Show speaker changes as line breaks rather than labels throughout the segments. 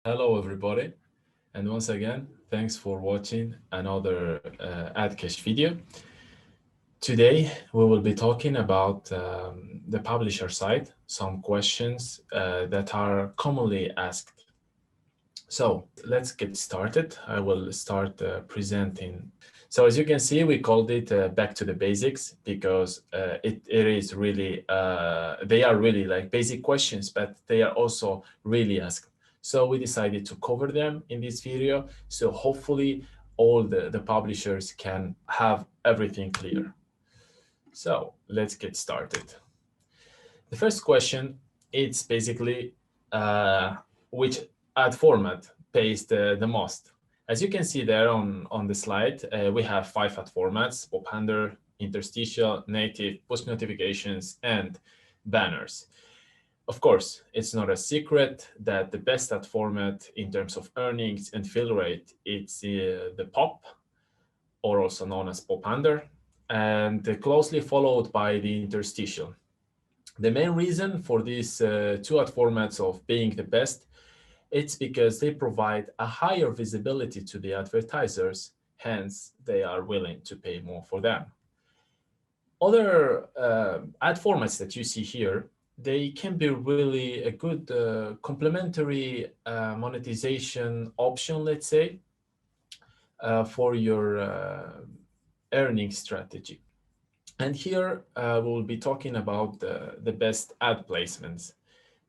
Hello, everybody. And once again, thanks for watching another Adcash video. Today, we will be talking about the publisher side, some questions that are commonly asked. So let's get started. I will start presenting. So as you can see, we called it back to the basics because it is really, they are really like basic questions, but they are also really asked. So we decided to cover them in this video. So hopefully all the publishers can have everything clear. So let's get started. The first question, it's basically which ad format pays the most. As you can see there on the slide, we have 5 ad formats: pop-under, interstitial, native, push notifications, and banners. Of course, it's not a secret that the best ad format in terms of earnings and fill rate, it's the pop, or also known as pop-under, and closely followed by the interstitial. The main reason for these two ad formats of being the best, it's because they provide a higher visibility to the advertisers, hence they are willing to pay more for them. Other ad formats that you see here, they can be really a good complementary monetization option, let's say, for your earning strategy. And here we'll be talking about the best ad placements.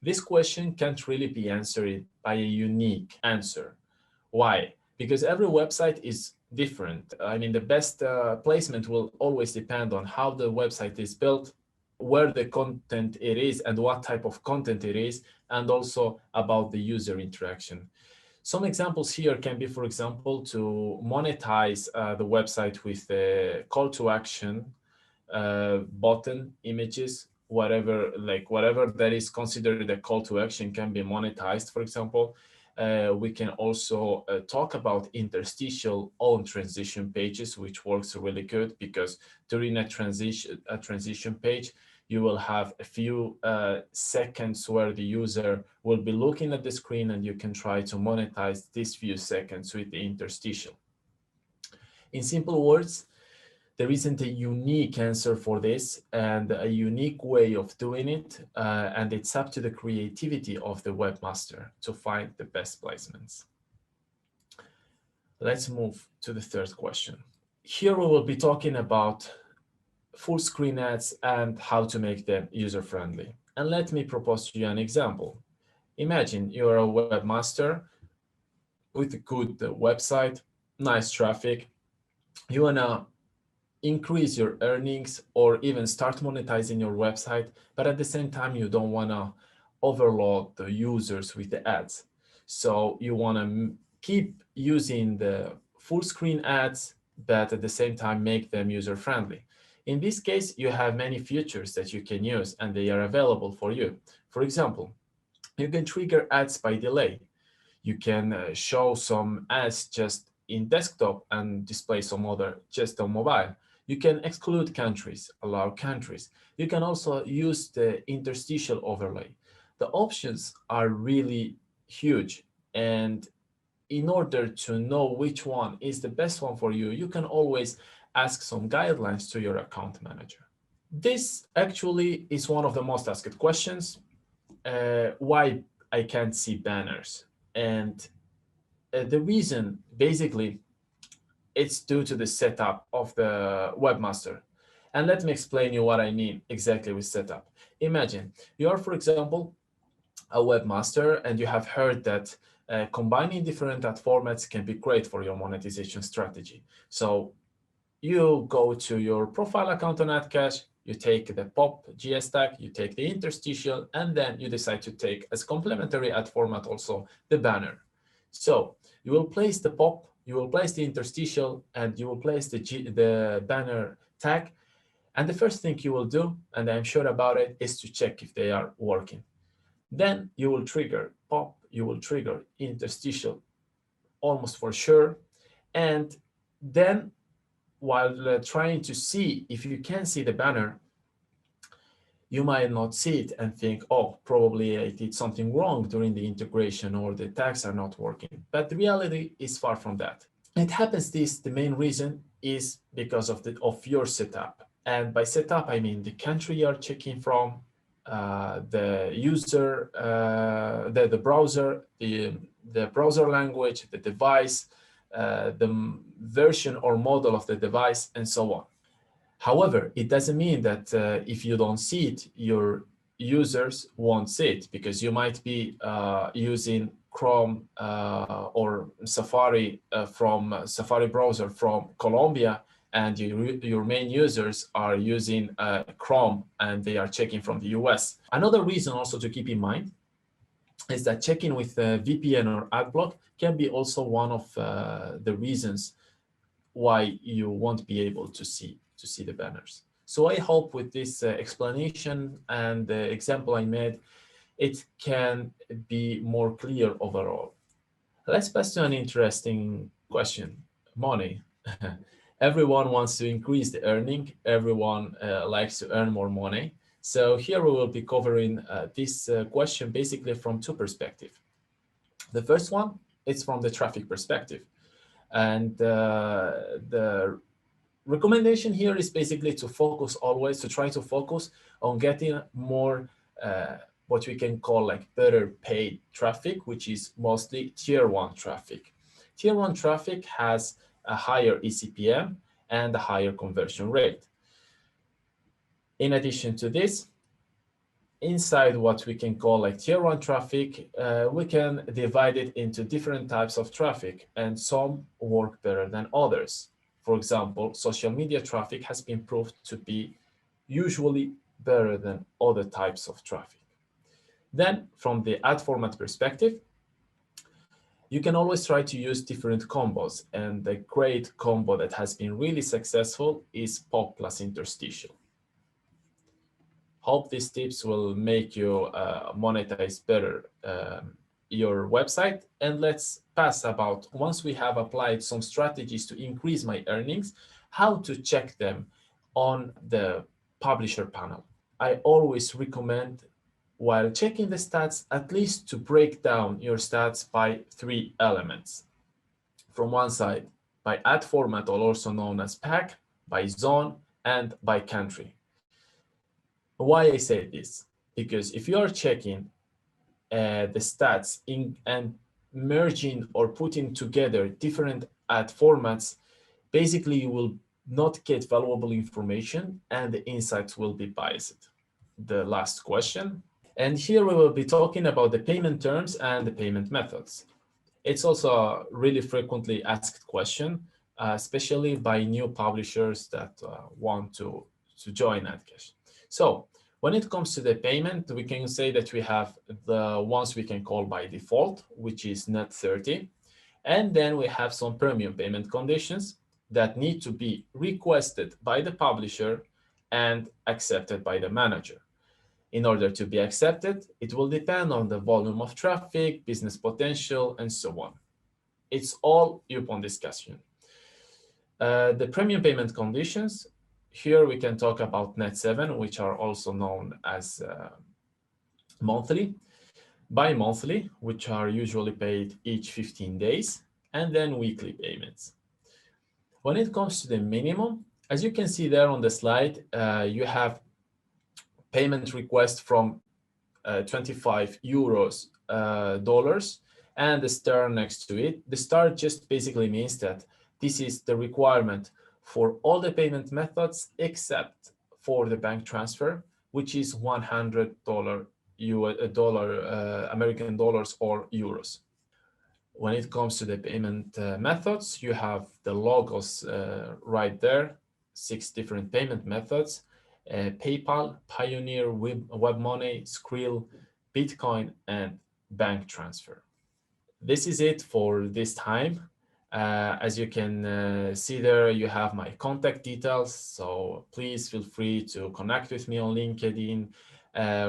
This question can't really be answered by a unique answer. Why? Because every website is different. I mean, the best placement will always depend on how the website is built, where the content it is, and what type of content it is, and also about the user interaction. Some examples here can be, for example, to monetize the website with a call to action, button, images, whatever that is considered a call to action can be monetized. For example, we can also talk about interstitial on transition pages, which works really good because during a transition page, you will have a few seconds where the user will be looking at the screen, and you can try to monetize these few seconds with the interstitial. In simple words, there isn't a unique answer for this and a unique way of doing it, and it's up to the creativity of the webmaster to find the best placements. Let's move to the third question. Here we will be talking about full screen ads and how to make them user-friendly. And let me propose to you an example. Imagine you're a webmaster with a good website, nice traffic. You wanna increase your earnings or even start monetizing your website, but at the same time, you don't want to overload the users with the ads. So you want to keep using the full screen ads, but at the same time, make them user friendly. In this case, you have many features that you can use, and they are available for you. For example, you can trigger ads by delay. You can show some ads just in desktop and display some other just on mobile. You can exclude countries, allow countries. You can also use the interstitial overlay. The options are really huge. And in order to know which one is the best one for you, you can always ask some guidelines to your account manager. This actually is one of the most asked questions. Why I can't see banners? And the reason, basically, it's due to the setup of the webmaster. And let me explain you what I mean exactly with setup. Imagine you are, for example, a webmaster, and you have heard that combining different ad formats can be great for your monetization strategy. So you go to your profile account on Adcash, you take the pop GS tag, you take the interstitial, and then you decide to take as complementary ad format also the banner. So you will place the pop, you will place the interstitial, and you will place the banner tag. And the first thing you will do, and I'm sure about it, is to check if they are working. Then you will trigger pop, you will trigger interstitial almost for sure. And then while trying to see if you can see the banner, you might not see it and think, oh, probably I did something wrong during the integration or the tags are not working. But the reality is far from that. It happens the main reason is because of your setup. And by setup, I mean the country you're checking from, the user, the browser, the browser language, the device, the version or model of the device, and so on. However, it doesn't mean that if you don't see it, your users won't see it, because you might be using Chrome or Safari from Safari browser from Colombia, and your main users are using Chrome and they are checking from the US. Another reason also to keep in mind is that checking with VPN or Adblock can be also one of the reasons why you won't be able to see the banners. So I hope with this explanation and the example I made, it can be more clear overall. Let's pass to an interesting question, money. Everyone wants to increase the earning. Everyone likes to earn more money. So here we will be covering this question basically from two perspectives. The first one is from the traffic perspective. And the recommendation here is basically to focus always, to try to focus on getting more what we can call like better paid traffic, which is mostly tier 1 traffic. Tier 1 traffic has a higher eCPM and a higher conversion rate. In addition to this, inside what we can call like tier 1 traffic, we can divide it into different types of traffic, and some work better than others. For example, social media traffic has been proved to be usually better than other types of traffic. Then from the ad format perspective, you can always try to use different combos, and the great combo that has been really successful is pop plus interstitial. Hope these tips will make you monetize better your website. And let's pass about, once we have applied some strategies to increase my earnings, how to check them on the publisher panel. I always recommend, while checking the stats, at least to break down your stats by 3 elements. From one side, by ad format, or also known as pack, by zone, and by country. Why I say this? Because if you are checking the stats and merging or putting together different ad formats, basically you will not get valuable information and the insights will be biased. The last question. And here we will be talking about the payment terms and the payment methods. It's also a really frequently asked question, especially by new publishers that want to join Adcash. So when it comes to the payment, we can say that we have the ones we can call by default, which is net 30. And then we have some premium payment conditions that need to be requested by the publisher and accepted by the manager. In order to be accepted, it will depend on the volume of traffic, business potential, and so on. It's all upon discussion. The premium payment conditions, here we can talk about net 7, which are also known as monthly, bi-monthly, which are usually paid each 15 days, and then weekly payments. When it comes to the minimum, as you can see there on the slide, you have payment request from 25 euros dollars and the star next to it. The star just basically means that this is the requirement for all the payment methods except for the bank transfer, which is $100 American dollars or euros. When it comes to the payment methods, you have the logos right there, 6 different payment methods. PayPal, Pioneer, WebMoney, Skrill, Bitcoin, and bank transfer. This is it for this time. As you can see there, you have my contact details, so please feel free to connect with me on LinkedIn,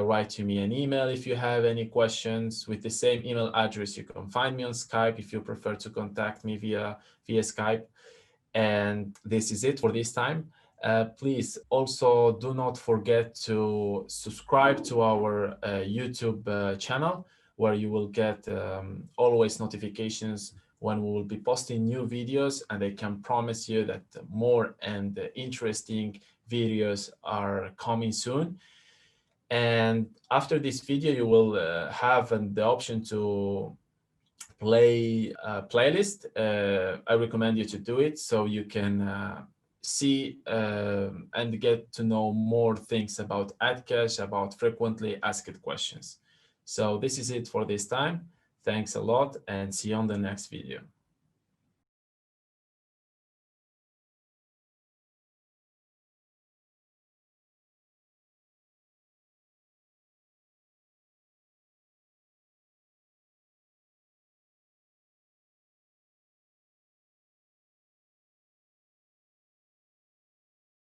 write to me an email if you have any questions. With the same email address, you can find me on Skype if you prefer to contact me via Skype. And this is it for this time. Please also do not forget to subscribe to our YouTube channel, where you will get always notifications when we will be posting new videos, and I can promise you that more and interesting videos are coming soon. And after this video, you will have the option to play a playlist. I recommend you to do it so you can see and get to know more things about Adcash, about frequently asked questions. So this is it for this time. Thanks a lot, and see you on the next video.